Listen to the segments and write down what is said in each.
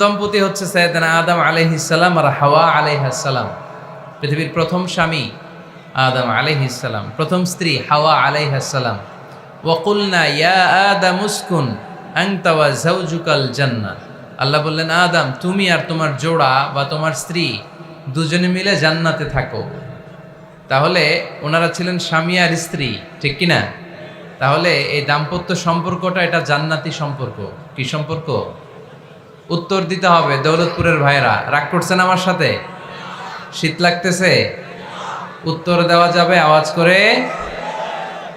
দম্পতি হচ্ছে সাইয়েদনা আদম আলাইহিস সালাম আর হাওয়া আলাইহাস সালাম। পৃথিবীর প্রথম স্বামী আদম আলাইহিস সালাম, প্রথম স্ত্রী হাওয়া আলাইহাস সালাম। ওয়া কুলনা ইয়া আদম উসকুন আনতা ওয়া যাওজুকাল জান্নাহ। আল্লাহ বললেন, আদম তুমি আর তোমার জোড়া বা তোমার স্ত্রী দুজনে মিলে জান্নাতে থাকো। তাহলে ওনারা ছিলেন স্বামী আর স্ত্রী, ঠিক কিনা? তাহলে এই দাম্পত্য সম্পর্কটা এটা জান্নাতি সম্পর্ক। কি সম্পর্ক? উত্তর দিতে হবে দৌলতপুরের ভাইরা। রাগ করছেন আমার সাথে? শীত লাগতেছে? উত্তর দেওয়া যাবে আওয়াজ করে?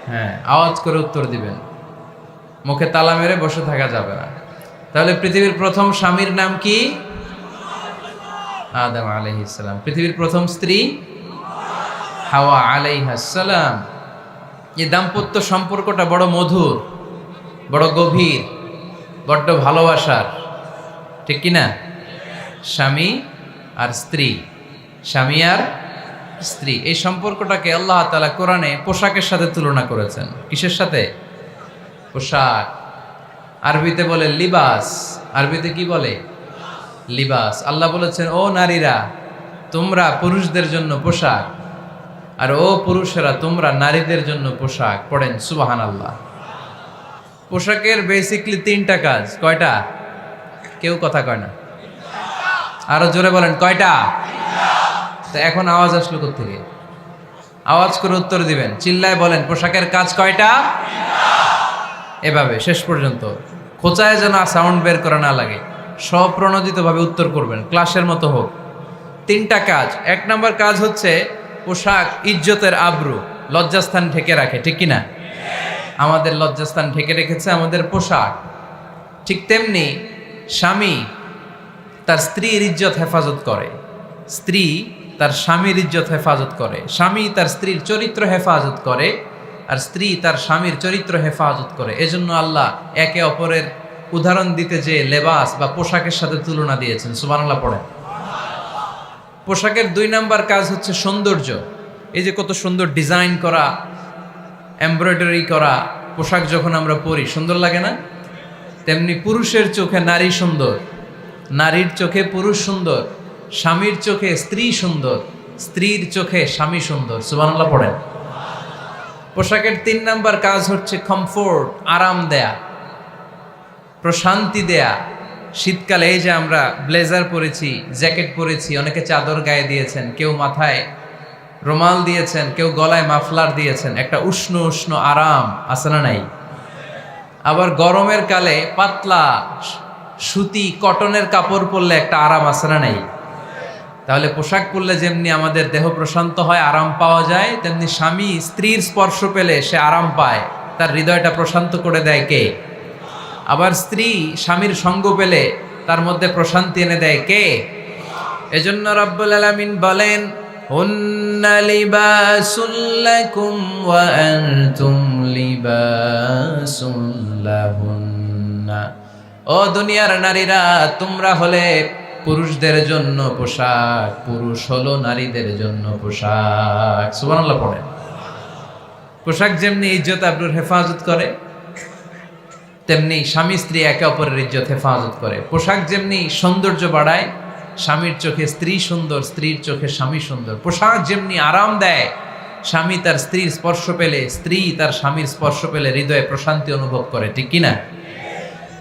হ্যাঁ, আওয়াজ করে উত্তর দিবেন, মুখে তালা মেরে বসে থাকা যাবে না। তাহলে পৃথিবীর প্রথম স্বামীর নাম কি? আদম আলাইহিস সালাম। পৃথিবীর প্রথম স্ত্রী হাওয়া আলাইহাস সালাম। এই দাম্পত্য সম্পর্কটা বড় মধুর, বড় গভীর, বড্ড ভালোবাসার, ঠিক কিনা? স্বামী আর স্ত্রী, স্বামী আর স্ত্রী, এই সম্পর্কটাকে আল্লাহ তাআলা কোরআনে পোশাকের সাথে তুলনা করেছেন। কিসের সাথে? পোশাক। আরবিতে বলে লিবাস। আরবিতে কি বলে? লিবাস। আল্লাহ বলেছেন, ও নারীরা তোমরা পুরুষদের জন্য পোশাক, আর ও পুরুষেরা তোমরা নারীদের জন্য পোশাক। পড়েন সুবহানাল্লাহ। পোশাকের বেসিকলি তিনটা কাজ। কয়টা? কেউ কথা কয় না, আরো জোরে বলেন কয়টা? তো এখন আওয়াজ আসলো কোত্থেকে? আওয়াজ করে উত্তর দিবেন, চিল্লায় বলেন পোশাকের কাজ কয়টা? এভাবে শেষ পর্যন্ত খোঁচায় যেন সাউন্ড বের করা না লাগে, স্বপ্রণোদিতভাবে উত্তর করবেন, ক্লাসের মতো হোক। তিনটা কাজ। এক নম্বর কাজ হচ্ছে পোশাক ইজ্জতের আবরু, লজ্জাস্থান ঢেকে রাখে, ঠিক কিনা? আমাদের লজ্জাস্থান ঢেকে রেখেছে আমাদের পোশাক। ঠিক তেমনি স্বামী তার স্ত্রীর ইজ্জত হেফাজত করে, স্ত্রী তার স্বামীর ইজ্জত হেফাজত করে, স্বামী তার স্ত্রীর চরিত্র হেফাজত করে, আর স্ত্রী তার স্বামীর চরিত্র হেফাজত করে। এজন্য আল্লাহ একে অপরের উদাহরণ দিতে যে লেবাস বা পোশাকের সাথে তুলনা দিয়েছেন। সুবহানাল্লাহ পড়েন। পোশাকের দুই নাম্বার কাজ হচ্ছে সৌন্দর্য। এই যে কত সুন্দর ডিজাইন করা, এমব্রয়ডারি করা পোশাক যখন আমরা পরি সুন্দর লাগে না? তেমনি পুরুষের চোখে নারী সুন্দর, নারীর চোখে পুরুষ সুন্দর, স্বামীর চোখে স্ত্রী সুন্দর, স্ত্রীর চোখে স্বামী সুন্দর। সুবহানাল্লাহ পড়েন। পোশাকের তিন নাম্বার কাজ হচ্ছে কমফোর্ট, আরাম দেয়া, প্রশান্তি দেয়া। শীতকালে এই যে আমরা ব্লেজার পরেছি, জ্যাকেট পরেছি, অনেকে চাদর গায়ে দিয়েছেন, কেউ মাথায় রুমাল দিয়েছেন, কেউ গলায় মাফলার দিয়েছেন, একটা উষ্ণ উষ্ণ আরাম আছে না নাই? আবার গরমের কালে পাতলা সুতি কটনের কাপড় পরলে একটা আরাম আছে না নাই? তাহলে পোশাক পরলে যেমনি আমাদের দেহ প্রশান্ত হয়, আরাম পাওয়া যায়, তেমনি স্বামী স্ত্রীর স্পর্শ পেলে সে আরাম পায়, তার হৃদয়টা প্রশান্ত করে দেয় কে? আবার স্ত্রী স্বামীর সঙ্গ পেলে তার মধ্যে প্রশান্তি এনে দেয় কে? এজন্য রাব্বুল আলামিন বলেন, হুন্না লিবাসুল লাকুম ওয়া আনতুম লিবাসুল লাহুন্না। ও দুনিয়ার নারীরা, তোমরা হলে পুরুষদের জন্য পোশাক, পুরুষ হলো নারীদের জন্য পোশাক। সুবহানাল্লাহ পড়েন। পোশাক যেমনি ইজ্জত আবরুর হেফাজত করে, তেমনি স্বামী স্ত্রী একে অপরের ইজ্জত হেফাজত করে। পোশাক যেমনি সৌন্দর্য বাড়ায়, স্বামীর চোখে স্ত্রী সুন্দর, স্ত্রীর চোখে স্বামী সুন্দর। পোশাক যেমনি আরাম দেয়, স্বামী তার স্ত্রীর স্পর্শ পেলে, স্ত্রী তার স্বামীর স্পর্শ পেলে হৃদয়ে প্রশান্তি অনুভব করে, ঠিক কিনা?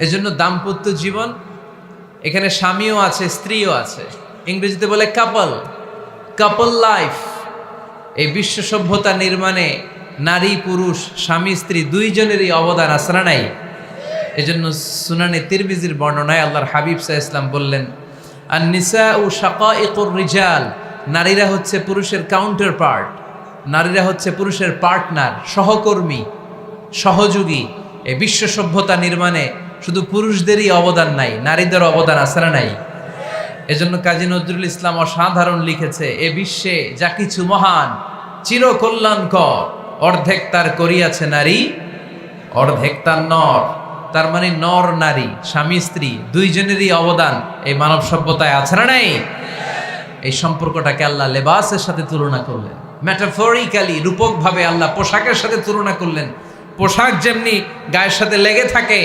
এজন্য দাম্পত্য জীবন, এখানে স্বামীও আছে স্ত্রীও আছে। ইংরেজিতে বলে কাপল, কাপল লাইফ। এই বিশ্ব সভ্যতা নির্মাণে নারী পুরুষ, স্বামী স্ত্রী দুইজনেরই অবদান আছে না নাই? এজন্য সুনানে তিরমিজির বর্ণনায় আল্লাহর হাবিব সাল্লাল্লাহু আলাইহি ওয়াসাল্লাম বললেন, আন-নিসাউ শাকাইকুর রিজাল। নারীরা হচ্ছে পুরুষের কাউন্টার পার্ট, নারীরা হচ্ছে পুরুষের পার্টনার, সহকর্মী, সহযোগী। এই বিশ্ব সভ্যতা নির্মাণে শুধু পুরুষদেরই অবদান নাই, নারীদের অবদান আছে না নাই? এজন্য কাজী নজরুল ইসলাম অসাধারণ লিখেছে, এ বিশ্বে যা কিছু মহান চিরকল্যাণকর, অর্ধেক তার করিয়াছে নারী, অর্ধেক তার নর। তার মানে নর নারী, স্বামী স্ত্রী দুইজনেরই অবদান এই মানব সভ্যতায় আছে না নাই? এই সম্পর্কটাকে আল্লাহ লেবাসের সাথে তুলনা করলেন, মেটাফরিক্যালি, রূপকভাবে আল্লাহ পোশাকের সাথে তুলনা করলেন। পোশাক যেমনি গায়ের সাথে লেগে থাকে,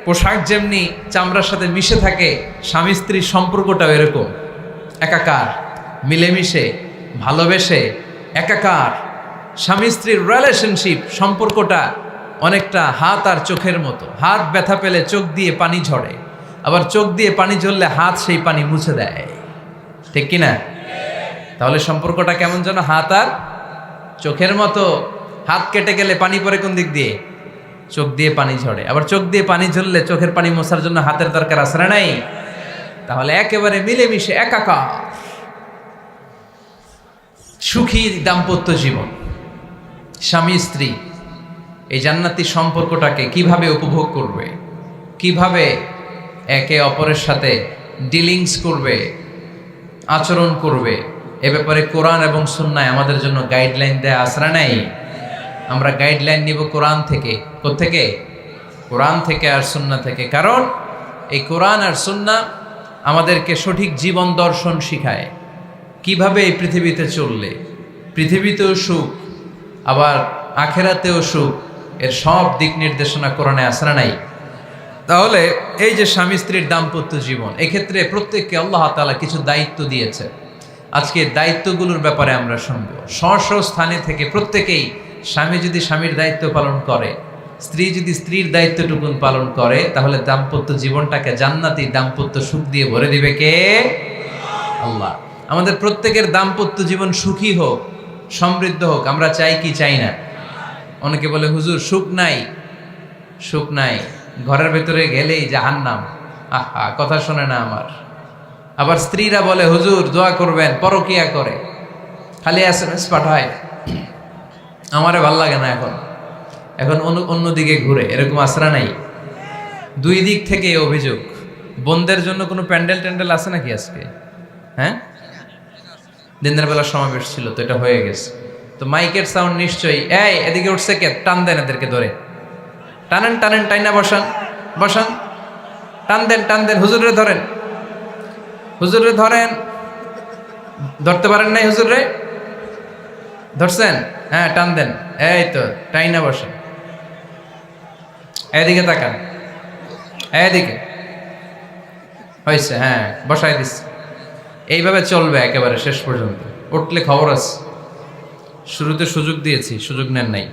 পোশাক যেমনি চামড়ার সাথে মিশে থাকে, স্বামী স্ত্রীর সম্পর্কটাও এরকম একাকার, মিলেমিশে ভালোবেসে একাকার। স্বামী স্ত্রীর রিলেশনশিপ সম্পর্কটা অনেকটা হাত আর চোখের মতো। হাত ব্যথা পেলে চোখ দিয়ে পানি ঝরে, আবার চোখ দিয়ে পানি ঝরলে হাত সেই পানি মুছে দেয়, ঠিক কিনা? তাহলে সম্পর্কটা কেমন যেন হাত আর চোখের মতো। হাত কেটে গেলে পানি পড়ে কোন দিক দিয়ে? চোখ দিয়ে পানি ঝরে। আবার চোখ দিয়ে পানি ঝরলে চোখের পানি মোছার জন্য হাতের দরকার আছে না নাই? তাহলে একেবারে মিলেমিশে একাকার সুখী দাম্পত্য জীবন। স্বামী স্ত্রী এই জান্নাতি সম্পর্কটাকে কিভাবে উপভোগ করবে, কিভাবে একে অপরের সাথে ডিলিংস করবে, আচরণ করবে, এ ব্যাপারে কোরআন এবং সুন্নায় আমাদের জন্য গাইডলাইন দেয়া আছে না নাই? আমরা গাইডলাইন নিব কোরআন থেকে। কোত্থেকে? কোরআন থেকে আর সুন্নাহ থেকে। কারণ এই কোরআন আর সুন্নাহ আমাদেরকে সঠিক জীবন দর্শন শিখায়, কিভাবে এই পৃথিবীতে চললে পৃথিবীতেও সুখ আবার আখেরাতেও সুখ, এর সব দিক নির্দেশনা কোরআনে আছে না নাই? তাহলে এই যে স্বামী স্ত্রীর দাম্পত্য জীবন, এক্ষেত্রে প্রত্যেককে আল্লাহ তাআলা কিছু দায়িত্ব দিয়েছে। আজকে দায়িত্বগুলোর ব্যাপারে আমরা শুনব। স্ব স্থানে থেকে প্রত্যেকেই, স্বামী যদি স্বামীর দায়িত্ব পালন করে, স্ত্রী যদি স্ত্রীর দায়িত্বটুকুন পালন করে, তাহলে দাম্পত্য জীবনটাকে জান্নাতি দাম্পত্য সুখ দিয়ে ভরে দিবে কে? আল্লাহ। আমাদের প্রত্যেকের দাম্পত্য জীবন সুখী হোক, সমৃদ্ধ হোক, আমরা চাই কি চাই না? অনেকে বলে হুজুর সুখ নাই, সুখ নাই, ঘরের ভেতরে গেলেই জাহান্নাম। আহা, কথা শোনে না আমার। আবার স্ত্রীরা বলে হুজুর দোয়া করবেন, পরকিয়া করে, খালি SMS পাঠায়, আমারে ভাল লাগে না, এখন অন্যদিকে ঘুরে। এরকম আসরা নাই? দুই দিক থেকে অভিযোগ। বোনদের জন্য কোনো প্যান্ডেল ট্যান্ডেল আছে নাকি আজকে? হ্যাঁ, দিনের বেলা সমাবেশ ছিল তো, এটা হয়ে গেছে তো মাইকের সাউন্ড নিশ্চয়ই। এই এদিকে উঠছে কে? টান দেন এদেরকে ধরে, টানেন টানেন, টাইনা বসান বসান, টান দেন টান দেন, হুজুরে ধরেন, হুজুরে ধরেন। ধরতে পারেন নাই হুজুরে? ধরছেন? হ্যাঁ, টান দেন। এই তো, টাইনা বসেন। এদিকে তাকান, এদিকে হয়েছে, হ্যাঁ বসাই দিচ্ছে। এইভাবে চলবে একেবারে শেষ পর্যন্ত। উঠলে খবর আছে। শুরুতে সুযোগ দিয়েছি, সুযোগ নেন নাই।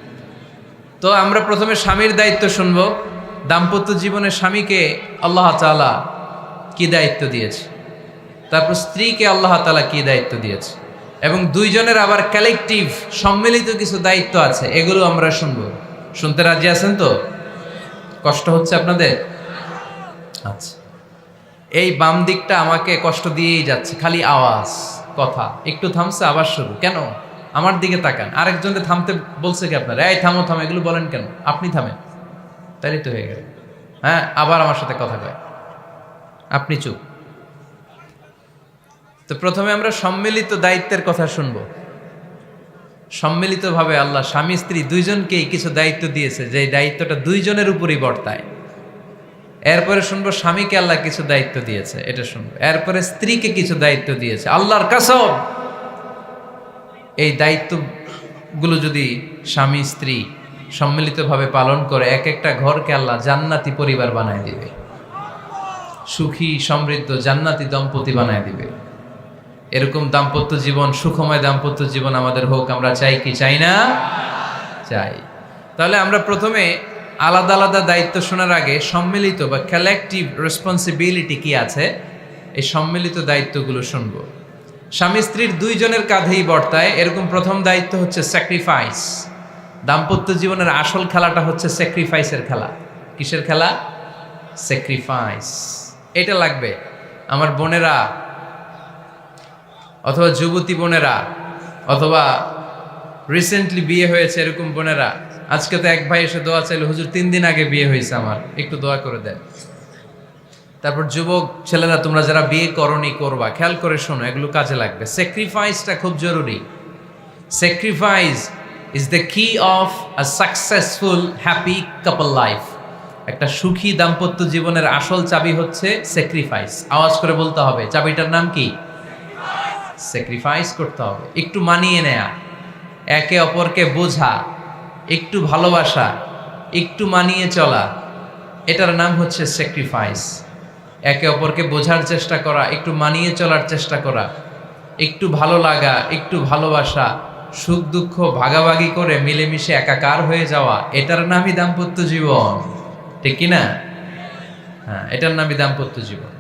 তো আমরা প্রথমে স্বামীর দায়িত্ব শুনবো। দাম্পত্য জীবনে স্বামীকে আল্লাহ তাআলা কি দায়িত্ব দিয়েছে, তারপর স্ত্রীকে আল্লাহ তাআলা কি দায়িত্ব দিয়েছে, এবং দুইজনের আবার কালেকটিভ সম্মিলিত কিছু দায়িত্ব আছে, এগুলো আমরা শুনবো। শুনতে রাজি আছেন তো? কষ্ট হচ্ছে আপনাদের? আচ্ছা, এই বাম দিকটা আমাকে কষ্ট দিয়েই যাচ্ছে, খালি আওয়াজ, কথা। একটু থামছে আবার শুরু। কেন? আমার দিকে তাকান। আরেকজনকে থামতে বলছে কি আপনারা? এই থামো থামো, এগুলো বলেন কেন? আপনি থামেন, তাইলে তো হয়ে গেল। হ্যাঁ, আবার আমার সাথে কথা কয়, আপনি চুপ। তো প্রথমে আমরা সম্মিলিত দায়িত্বের কথা শুনবো। সম্মিলিতভাবে আল্লাহ স্বামী স্ত্রী দুইজনকেই কিছু দায়িত্ব দিয়েছে, যে দায়িত্বটা দুইজনের উপরই বর্তায়। এরপরে শুনবো স্বামীকে আল্লাহ কিছু দায়িত্ব দিয়েছে, এটা শুনবো। এরপরে স্ত্রীকে কিছু দায়িত্ব দিয়েছে। আল্লাহর কসম, এই দায়িত্বগুলো যদি স্বামী স্ত্রী সম্মিলিতভাবে পালন করে, এক একটা ঘরকে আল্লাহ জান্নাতি পরিবার বানায় দিবে, সুখী সমৃদ্ধ জান্নাতি দম্পতি বানায় দিবে। এরকম দাম্পত্য জীবন, সুখময় দাম্পত্য জীবন আমাদের হোক। আমরা চাই কি চাই না? চাই। তাহলে আমরা প্রথমে আলাদা আলাদা দায়িত্ব শোনার আগে সম্মিলিত বা কালেকটিভ রেসপন্সিবিলিটি কি আছে, এই সম্মিলিত দায়িত্বগুলো শুনবো। স্বামী স্ত্রীর দুইজনের কাঁধেই বর্তায় এরকম প্রথম দায়িত্ব হচ্ছে স্যাক্রিফাইস। দাম্পত্য জীবনের আসল খেলাটা হচ্ছে স্যাক্রিফাইসের খেলা। কিসের খেলা? স্যাক্রিফাইস। এটা লাগবে। আমার বোনেরা অথবা যুবতী বোনেরা অথবা রিসেন্টলি বিয়ে হয়েছে এরকম বোনেরা, আজকে তো এক ভাই এসে দোয়া চাইলো, হুজুর 3 দিন আগে বিয়ে হয়েছে আমার, একটু দোয়া করে দেন। তারপর যুবক ছেলেরা, তোমরা যারা বিয়ে করনি করবা, খেয়াল করে শোনো, এগুলো কাজে লাগবে। স্যাক্রিফাইসটা খুব জরুরি। স্যাক্রিফাইস ইজ দ্য কি of a successful happy couple life. একটা সুখী দাম্পত্য জীবনের আসল চাবি হচ্ছে স্যাক্রিফাইস। আওয়াজ করে বলতে হবে, চাবিটার নাম কি? স্যাক্রিফাইস করতে হবে। একটু মানিয়ে নেয়া, একে অপরকে বোঝা, একটু ভালোবাসা, একটু মানিয়ে চলা, এটার নাম হচ্ছে স্যাক্রিফাইস। একে অপরকে বোঝার চেষ্টা করা, একটু মানিয়ে চলার চেষ্টা করা, একটু ভালো লাগা, একটু ভালোবাসা, সুখ দুঃখ ভাগাভাগি করে মিলেমিশে একাকার হয়ে যাওয়া, এটার নামই দাম্পত্য জীবন। ঠিক কিনা? হ্যাঁ, এটার নামই দাম্পত্য জীবন।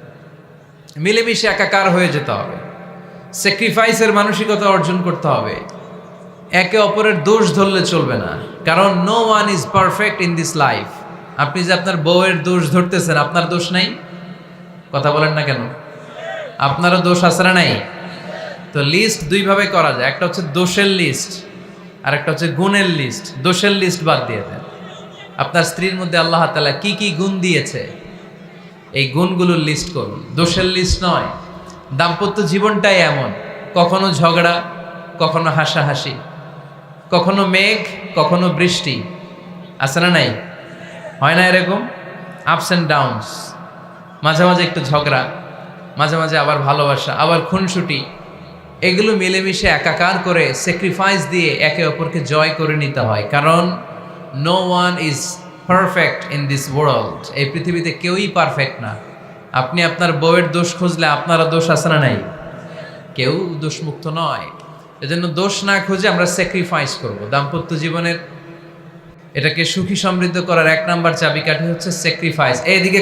মিলেমিশে একাকার হয়ে যেতে হবে, স্যাক্রিফাইসের মানসিকতা অর্জন করতে হবে। একে অপরের দোষ ধরলে চলবে না, কারণ no one is perfect in this life. আপনি যে আপনার বউয়ের দোষ ধরতেছেন, আপনার দোষ নাই? কথা বলেন না কেন? আপনারও দোষ আছে না নাই? তো লিস্ট দুইভাবে করা যায়, একটা হচ্ছে দোষের লিস্ট আর একটা হচ্ছে গুণের লিস্ট। দোষের লিস্ট বাদ দিয়ে দেন। আপনার স্ত্রীর মধ্যে আল্লাহ তাআলা কি কি গুণ দিয়েছে এই গুণগুলোর লিস্ট করুন, দোষের লিস্ট নয়। দাম্পত্য জীবনটাই এমন, কখনো ঝগড়া, কখনো হাসাহাসি, কখনো মেঘ, কখনো বৃষ্টি, আছে না নাই? হয় না এরকম? আপস অ্যান্ড ডাউনস, মাঝে মাঝে একটু ঝগড়া, মাঝে মাঝে আবার ভালোবাসা, আবার খুনসুটি। এগুলো মিলেমিশে একাকার করে স্যাক্রিফাইস দিয়ে একে অপরকে জয় করে নিতে হয়, কারণ no one is perfect in this world. এই পৃথিবীতে কেউই পারফেক্ট না। আপনি আপনার বউয়ের দোষ খুঁজলে আপনারও দোষ আছে না নাই? কেউ দোষমুক্ত নয়। এজন্য দোষ না খুঁজে আমরা স্যাক্রিফাইস করব। দাম্পত্য জীবনের এটাকে সুখী সমৃদ্ধ করার এক নাম্বার চাবিকাঠি হচ্ছে স্যাক্রিফাইস। এইদিকে